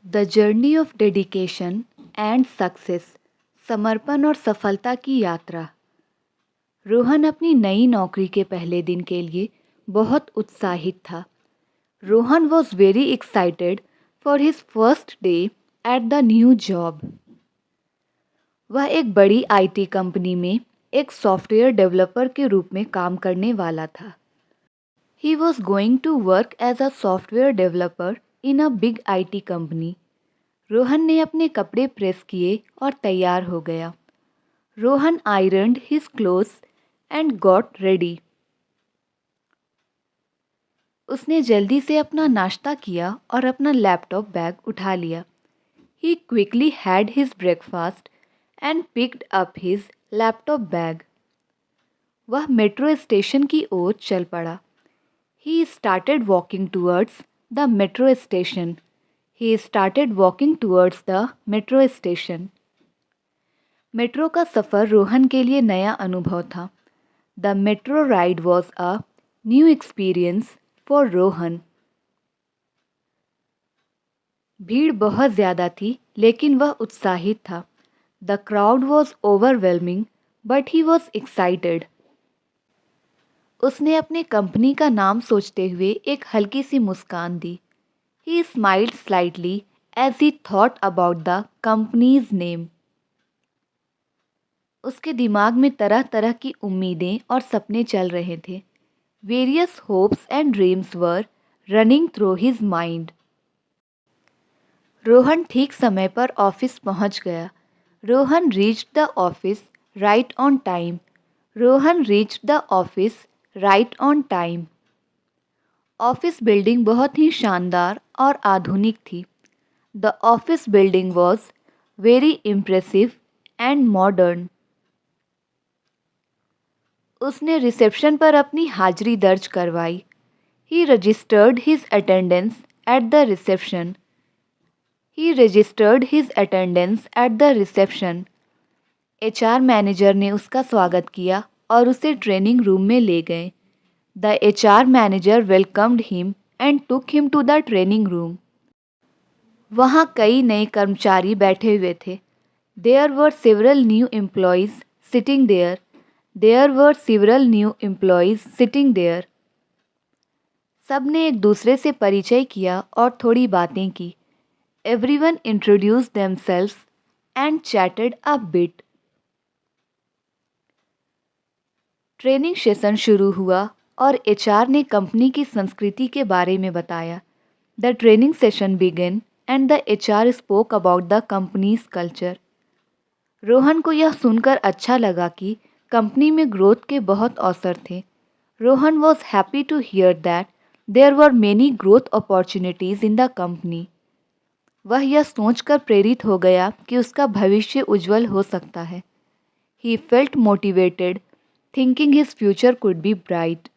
The journey of dedication and success, समर्पण और सफलता की यात्रा। रोहन अपनी नई नौकरी के पहले दिन के लिए बहुत उत्साहित था। Rohan was very excited for his first day at the new job. वह एक बड़ी आईटी कंपनी में एक सॉफ्टवेयर डेवलपर के रूप में काम करने वाला था। He was going to work as a software developer in a big IT company. Rohan ने अपने कपड़े प्रेस किए और तैयार हो गया। Rohan ironed his clothes and got ready. उसने जल्दी से अपना नाश्ता किया और अपना लैपटॉप बैग उठा लिया। He quickly had his breakfast and picked up his laptop bag. वह मेट्रो स्टेशन की ओर चल पड़ा। He started walking towards the metro station. He started walking towards the metro station. Metro का सफ़र रोहन के लिए नया अनुभव था। The metro ride was a new experience for Rohan. भीड़ बहुत ज़्यादा थी लेकिन वह उत्साहित था। The crowd was overwhelming but he was excited. उसने अपने कंपनी का नाम सोचते हुए एक हल्की सी मुस्कान दी। He smiled slightly as he thought about the company's name. उसके दिमाग में तरह तरह की उम्मीदें और सपने चल रहे थे। Various hopes and dreams were running through his mind. Rohan ठीक समय पर ऑफिस पहुंच गया। Rohan reached the office right on time. Rohan reached the office right on time. Office building बहुत ही शानदार और आधुनिक थी। The office building was very impressive and modern. उसने रिसेप्शन पर अपनी हाजिरी दर्ज करवाई। He registered his attendance at the reception. He registered his attendance at the reception. HR manager ने उसका स्वागत किया और उसे ट्रेनिंग रूम में ले गए। The HR manager welcomed him and took him to the training room. वहाँ कई नए कर्मचारी बैठे हुए थे। There were several new employees sitting there. There were several new employees sitting there. सब ने एक दूसरे से परिचय किया और थोड़ी बातें की। Everyone introduce themselves and chatted a bit. Training session शुरू हुआ और एचआर ने कंपनी की संस्कृति के बारे में बताया। The training session began and the HR spoke about the company's culture. Rohan को यह सुनकर अच्छा लगा कि कंपनी में ग्रोथ के बहुत अवसर थे। Rohan was happy to hear that there were many growth opportunities in the company. वह यह सोचकर प्रेरित हो गया कि उसका भविष्य उज्जवल हो सकता है। He felt motivated thinking his future could be bright.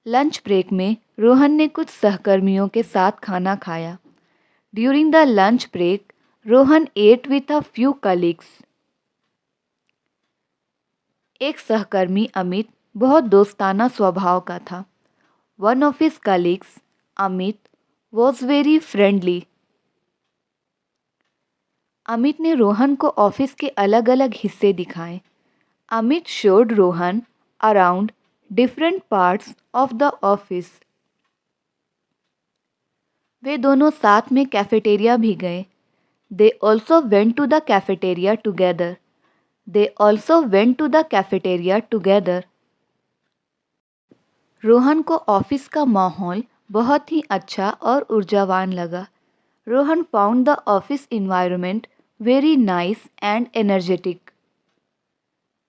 Lunch break में रोहन ने कुछ सहकर्मियों के साथ खाना खाया। During the lunch break Rohan ate with a few colleagues. एक सहकर्मी अमित बहुत दोस्ताना स्वभाव का था। One of his colleagues, Amit, was very friendly. Amit ने रोहन को ऑफिस के अलग अलग हिस्से दिखाए। Amit showed Rohan around different parts of the office. वे दोनों साथ में कैफेटेरिया भी गए। They also went to the cafeteria together. They also went to the cafeteria together. Rohan को ऑफिस का माहौल बहुत ही अच्छा और ऊर्जावान लगा। Rohan found the office environment very nice and energetic.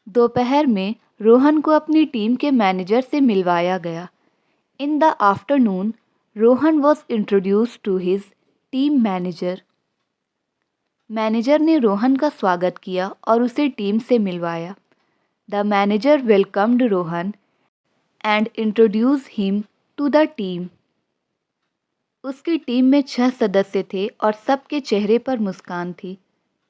दोपहर में रोहन को अपनी टीम के मैनेजर से मिलवाया गया। In the afternoon Rohan was introduced to his team manager. Manager ने रोहन का स्वागत किया और उसे टीम से मिलवाया। The manager welcomed Rohan and introduce him to the team. उसकी टीम में 6 सदस्य थे और सबके चेहरे पर मुस्कान थी।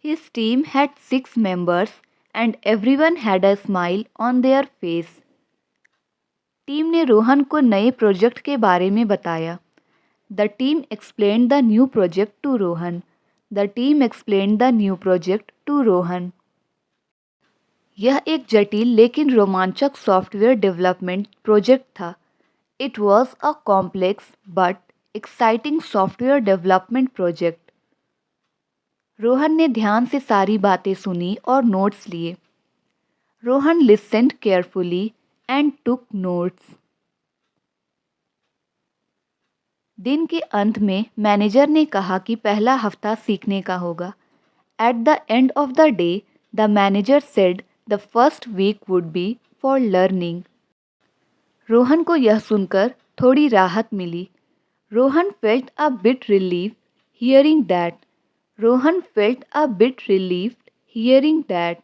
His team had 6 members and everyone had a smile on their face. Team ने रोहन को नए प्रोजेक्ट के बारे में बताया। The team explained the new project to Rohan. The team explained the new project to Rohan. यह एक जटिल लेकिन रोमांचक सॉफ्टवेयर डेवलपमेंट प्रोजेक्ट था. It was a complex but exciting software development project. Rohan ने ध्यान से सारी बातें सुनी और नोट्स लिए. Rohan listened carefully and took notes. दिन के अंत में मैनेजर ने कहा कि पहला हफ्ता सीखने का होगा. At the end of the day, the manager said the first week would be for learning. Rohan को यह सुनकर थोड़ी राहत मिली. Rohan felt a bit relieved hearing that. Rohan felt a bit relieved hearing that.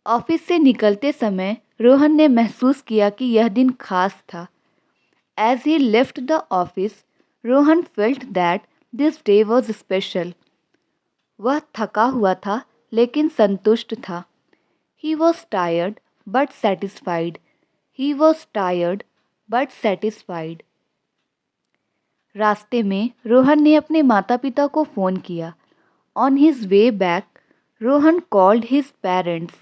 Office से निकलते समय रोहन ने महसूस किया कि यह दिन खास था. As he left the office, Rohan felt that this day was special. वह थका हुआ था लेकिन संतुष्ट था. He was tired but satisfied. He was tired but satisfied. रास्ते में रोहन ने अपने माता पिता को फ़ोन किया. On his way back, Rohan called his parents.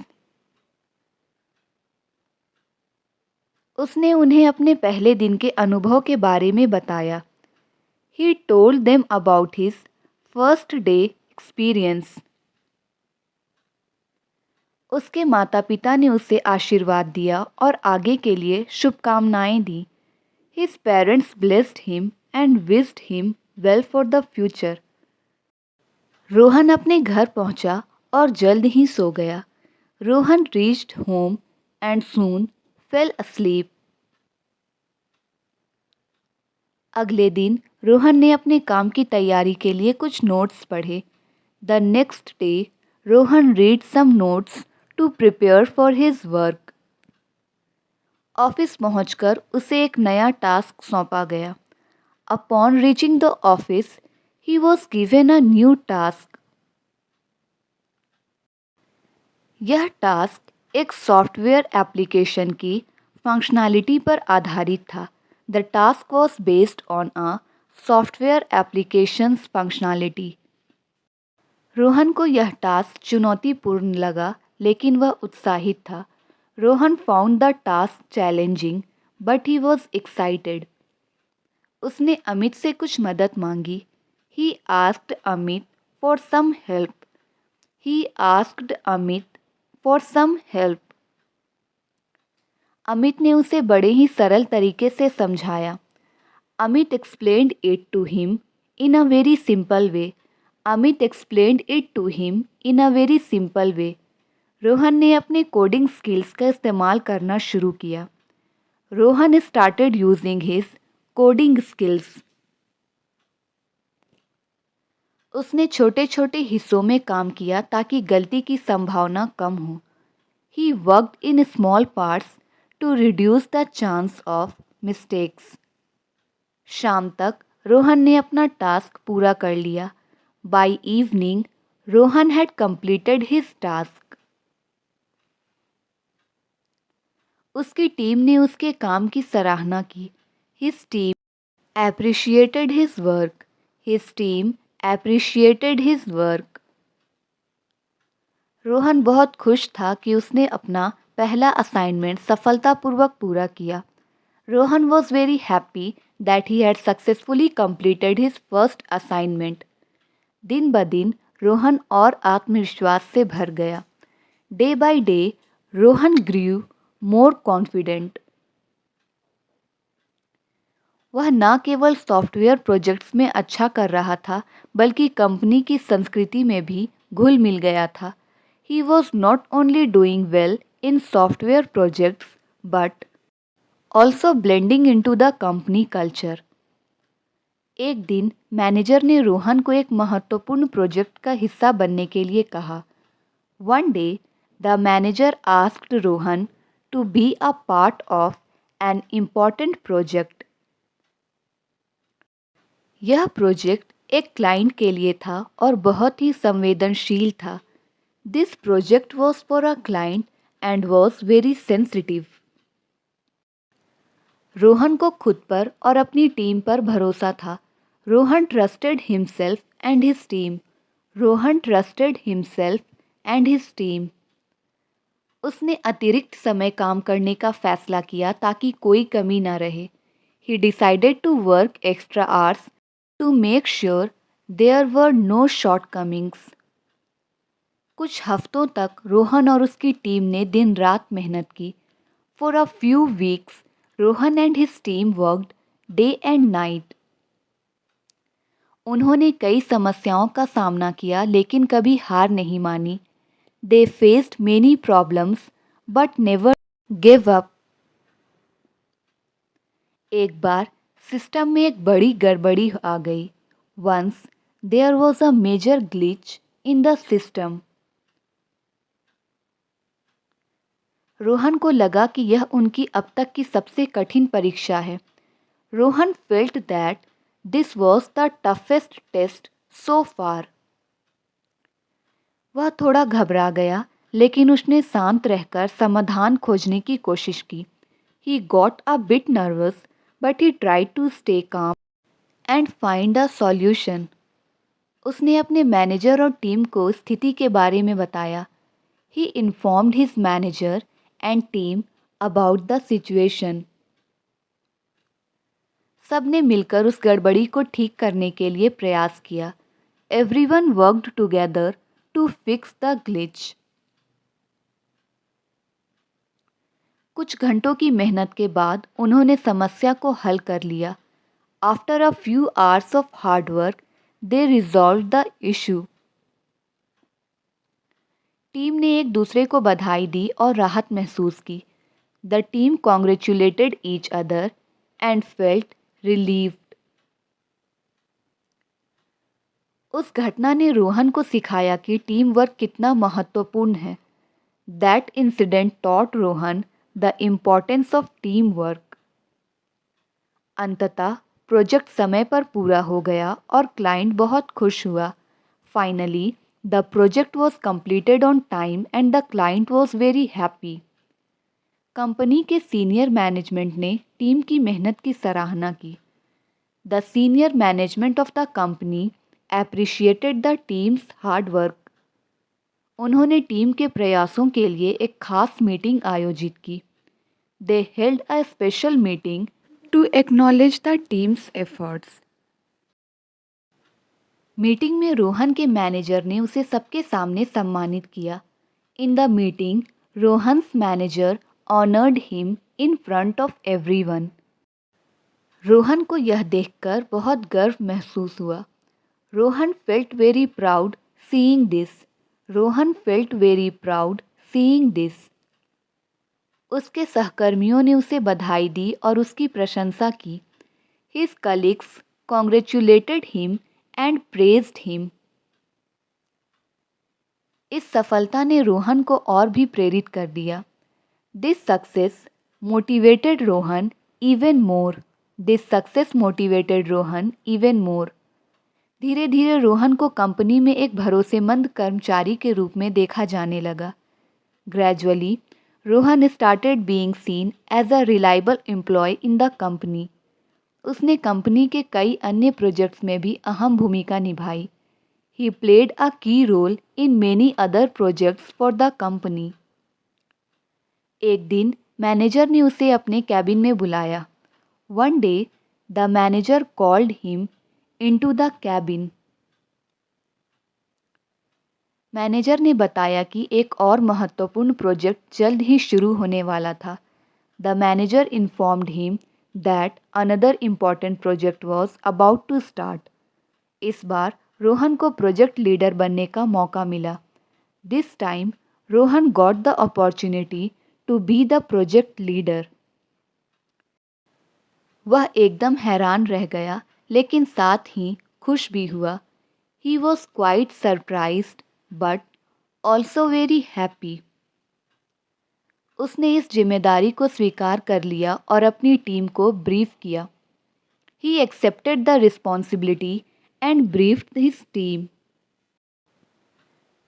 उसने उन्हें अपने पहले दिन के अनुभव के बारे में बताया. He told them about his first day experience. उसके माता पिता ने उसे आशीर्वाद दिया और आगे के लिए शुभकामनाएं दी. His parents blessed him and wished him well for the future. Rohan अपने घर पहुंचा और जल्द ही सो गया. Rohan reached home and soon fell asleep. अगले दिन रोहन ने अपने काम की तैयारी के लिए कुछ नोट्स पढ़े. The next day, Rohan read some notes to prepare for his work. Office पहुंचकर उसे एक नया टास्क सौंपा गया. Upon reaching the office, he was given a new task. यह टास्क एक सॉफ्टवेयर एप्लीकेशन की फंक्शनैलिटी पर आधारित था. The task was based on a software application's functionality. Rohan को यह टास्क चुनौतीपूर्ण लगा लेकिन वह उत्साहित था. Rohan found the task challenging but he was excited. उसने अमित से कुछ मदद मांगी. He asked Amit for some help. He asked Amit for some help. Amit ने उसे बड़े ही सरल तरीके से समझाया. Amit explained it to him in a very simple way. Amit explained it to him in a very simple way. Rohan ने अपने coding skills का इस्तेमाल करना शुरू किया. Rohan started using his coding skills. उसने छोटे छोटे हिस्सों में काम किया ताकि गलती की संभावना कम हो. He worked in small parts to reduce the chance of mistakes. शाम तक रोहन ने अपना टास्क पूरा कर लिया. By evening, Rohan had completed his task. उसकी टीम ने उसके काम की सराहना की. His team appreciated his work. His team appreciated his work. Rohan बहुत खुश था कि उसने अपना पहला असाइनमेंट सफलतापूर्वक पूरा किया. Rohan was very happy that he had successfully completed his first assignment. दिन ब दिन रोहन और आत्मविश्वास से भर गया. Day by day, Rohan grew more confident. वह न केवल सॉफ्टवेयर प्रोजेक्ट्स में अच्छा कर रहा था बल्कि कंपनी की संस्कृति में भी घुल मिल गया था. He was not only doing well in software projects but also blending into the company culture. एक दिन मैनेजर ने रोहन को एक महत्वपूर्ण प्रोजेक्ट का हिस्सा बनने के लिए कहा. One day, the manager asked Rohan to be a part of an important project. यह प्रोजेक्ट एक क्लाइंट के लिए था और बहुत ही संवेदनशील था. This project was for a client and was very sensitive. Rohan को खुद पर और अपनी टीम पर भरोसा था. Rohan trusted himself and his team. Rohan trusted himself and his team. उसने अतिरिक्त समय काम करने का फैसला किया ताकि कोई कमी न रहे. He decided to work extra hours to make sure there were no shortcomings. कुछ हफ्तों तक रोहन और उसकी टीम ने दिन रात मेहनत की. For a few weeks, Rohan and his team worked day and night. उन्होंने कई समस्याओं का सामना किया लेकिन कभी हार नहीं मानी. They faced many problems but never gave up. एक बार सिस्टम में एक बड़ी गड़बड़ी आ गई. Once there was a major glitch in the system. Rohan को लगा कि यह उनकी अब तक की सबसे कठिन परीक्षा है. Rohan felt that this was the toughest test so far. वह थोड़ा घबरा गया लेकिन उसने शांत रहकर समाधान खोजने की कोशिश की. He got a bit nervous but he tried to stay calm and find a solution. उसने अपने मैनेजर और टीम को स्थिति के बारे में बताया. He informed his manager and team about the situation. सबने मिलकर उस गड़बड़ी को ठीक करने के लिए प्रयास किया. Everyone worked together to fix the glitch. कुछ घंटों की मेहनत के बाद उन्होंने समस्या को हल कर लिया. After a few hours of hard work, they resolved the issue. Team ने एक दूसरे को बधाई दी और राहत महसूस की. The team congratulated each other and felt relieved. उस घटना ने रोहन को सिखाया कि टीम वर्क कितना महत्वपूर्ण है. That incident taught Rohan the importance of teamwork. अंततः प्रोजेक्ट समय पर पूरा हो गया और क्लाइंट बहुत खुश हुआ. Finally, the project was completed on time and the client was very happy. Company के सीनियर मैनेजमेंट ने टीम की मेहनत की सराहना की. The senior management of the company appreciated the team's hard work. उन्होंने टीम के प्रयासों के लिए एक खास मीटिंग आयोजित की. They held a special meeting to acknowledge the team's efforts. Meeting में रोहन के मैनेजर ने उसे सबके सामने सम्मानित किया. In the meeting, Rohan's manager honored him in front of everyone. Rohan को यह देखकर बहुत गर्व महसूस हुआ. Rohan felt very proud seeing this. Rohan felt very proud seeing this. उसके सहकर्मियों ने उसे बधाई दी और उसकी प्रशंसा की. His colleagues congratulated him and praised him. इस सफलता ने रोहन को और भी प्रेरित कर दिया. This success motivated Rohan even more. This success motivated Rohan even more. धीरे धीरे रोहन को कंपनी में एक भरोसेमंद कर्मचारी के रूप में देखा जाने लगा. Gradually, Rohan started being seen as a reliable employee in the company. उसने कंपनी के कई अन्य प्रोजेक्ट्स में भी अहम भूमिका निभाई. He played a key role in many other projects for the company. एक दिन मैनेजर ने उसे अपने कैबिन में बुलाया. One day, the manager called him into the cabin. Manager ने बताया कि एक और महत्वपूर्ण प्रोजेक्ट जल्द ही शुरू होने वाला था. The manager informed him that another important project was about to start. इस बार रोहन को प्रोजेक्ट लीडर बनने का मौका मिला. This time, Rohan got the opportunity to be the project leader. वह एकदम हैरान रह गया लेकिन साथ ही खुश भी हुआ. He was quite surprised but also very happy. उसने इस जिम्मेदारी को स्वीकार कर लिया और अपनी टीम को ब्रीफ किया. He accepted the responsibility and briefed his team.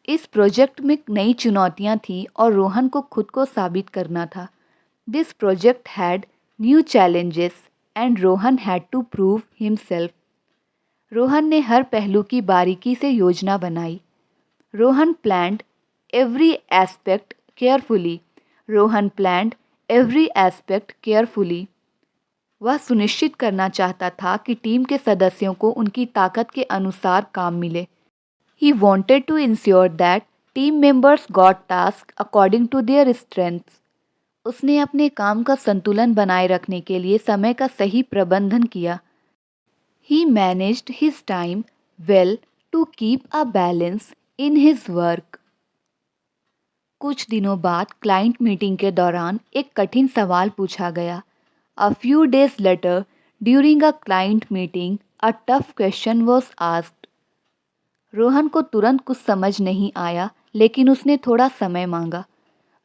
इस प्रोजेक्ट में नई चुनौतियां थीं और रोहन को खुद को साबित करना था. This project had new challenges and Rohan had to prove himself. Rohan ने हर पहलू की बारीकी से योजना बनाई। Rohan planned every aspect carefully. Rohan planned every aspect carefully. वह सुनिश्चित करना चाहता था कि टीम के सदस्यों को उनकी ताकत के अनुसार काम मिले। He wanted to ensure that team members got tasks according to their strengths. उसने अपने काम का संतुलन बनाए रखने के लिए समय का सही प्रबंधन किया। He managed his time well to keep a balance in his work. कुछ दिनों बाद क्लाइंट मीटिंग के दौरान एक कठिन सवाल पूछा गया। A few days later, during a client meeting, a tough question was asked. Rohan को तुरंत कुछ समझ नहीं आया, लेकिन उसने थोड़ा समय मांगा।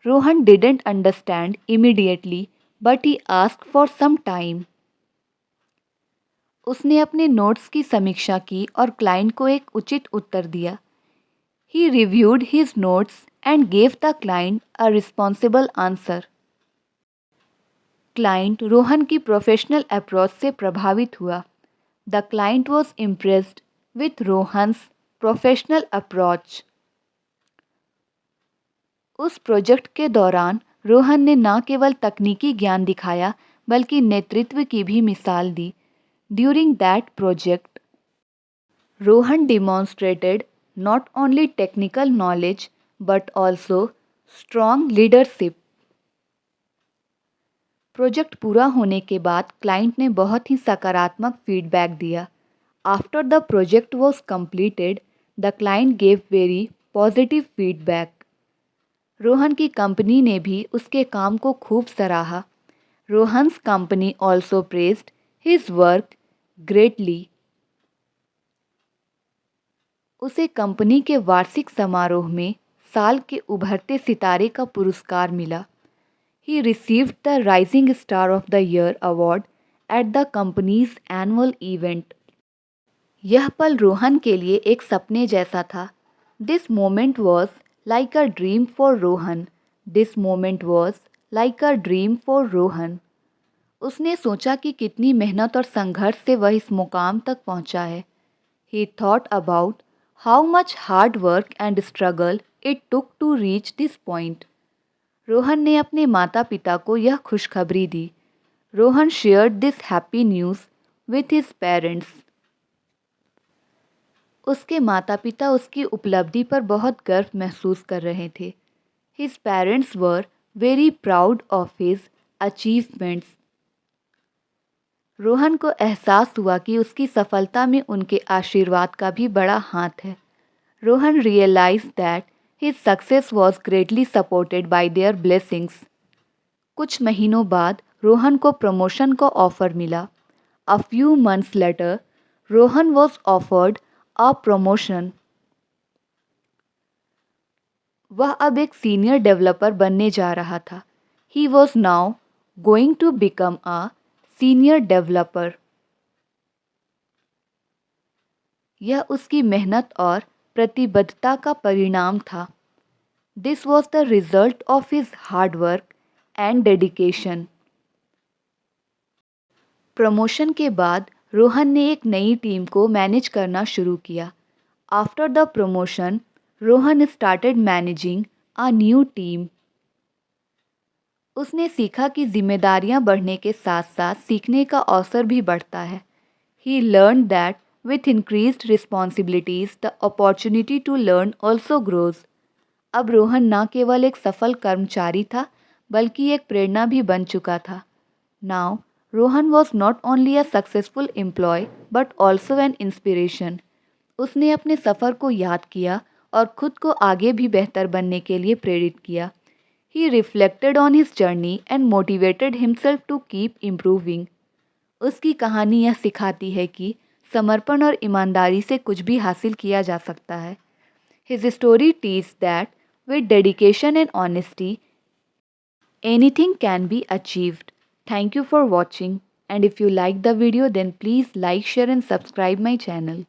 Rohan didn't understand immediately, but he asked for some time. उसने अपने नोट्स की समीक्षा की और क्लाइंट को एक उचित उत्तर दिया। He reviewed his notes and gave the client a responsible answer. Client Rohan की प्रोफेशनल अप्रोच से प्रभावित हुआ। The client was impressed with Rohan's professional approach. उस प्रोजेक्ट के दौरान रोहन ने न केवल तकनीकी ज्ञान दिखाया बल्कि नेतृत्व की भी मिसाल दी। During that project, Rohan demonstrated not only technical knowledge but also strong leadership. Project पूरा होने के बाद क्लाइंट ने बहुत ही सकारात्मक फीडबैक दिया। After the project was completed, the client gave very positive feedback. Rohan की कंपनी ने भी उसके काम को खूब सराहा। Rohan's company also praised his work greatly. उसे कंपनी के वार्षिक समारोह में साल के उभरते सितारे का पुरस्कार मिला। He received the Rising Star of the Year award at the company's annual event. यह पल रोहन के लिए एक सपने जैसा था। This moment was like a dream for Rohan. This moment was like a dream for Rohan. उसने सोचा कि कितनी मेहनत और संघर्ष से वह इस मुकाम तक पहुंचा है। He thought about how much hard work and struggle it took to reach this point. Rohan ने अपने माता पिता को यह खुशखबरी दी। Rohan shared this happy news with his parents. उसके माता पिता उसकी उपलब्धि पर बहुत गर्व महसूस कर रहे थे। His parents were very proud of his achievements. Rohan को एहसास हुआ कि उसकी सफलता में उनके आशीर्वाद का भी बड़ा हाथ है। Rohan realized that his success was greatly supported by their blessings. कुछ महीनों बाद रोहन को प्रमोशन का ऑफर मिला। A few months later, Rohan was offered a promotion. वह अब एक सीनियर डेवलपर बनने जा रहा था। He was now going to become a senior developer. यह उसकी मेहनत और प्रतिबद्धता का परिणाम था। This was the result of his hard work and dedication. Promotion के बाद रोहन ने एक नई टीम को मैनेज करना शुरू किया। After the promotion, Rohan started managing a new team. उसने सीखा कि जिम्मेदारियां बढ़ने के साथ साथ सीखने का अवसर भी बढ़ता है। He learned that with increased responsibilities, the opportunity to learn also grows. अब रोहन न केवल एक सफल कर्मचारी था बल्कि एक प्रेरणा भी बन चुका था। Now, Rohan was not only a successful employee but also an inspiration. उसने अपने सफ़र को याद किया और खुद को आगे भी बेहतर बनने के लिए प्रेरित किया। He reflected on his journey and motivated himself to keep improving. उसकी कहानी यह सिखाती है कि समर्पण और ईमानदारी से कुछ भी हासिल किया जा सकता है। His story teaches that with dedication and honesty, anything can be achieved. Thank you for watching, and if you like the video then please like, share and subscribe my channel.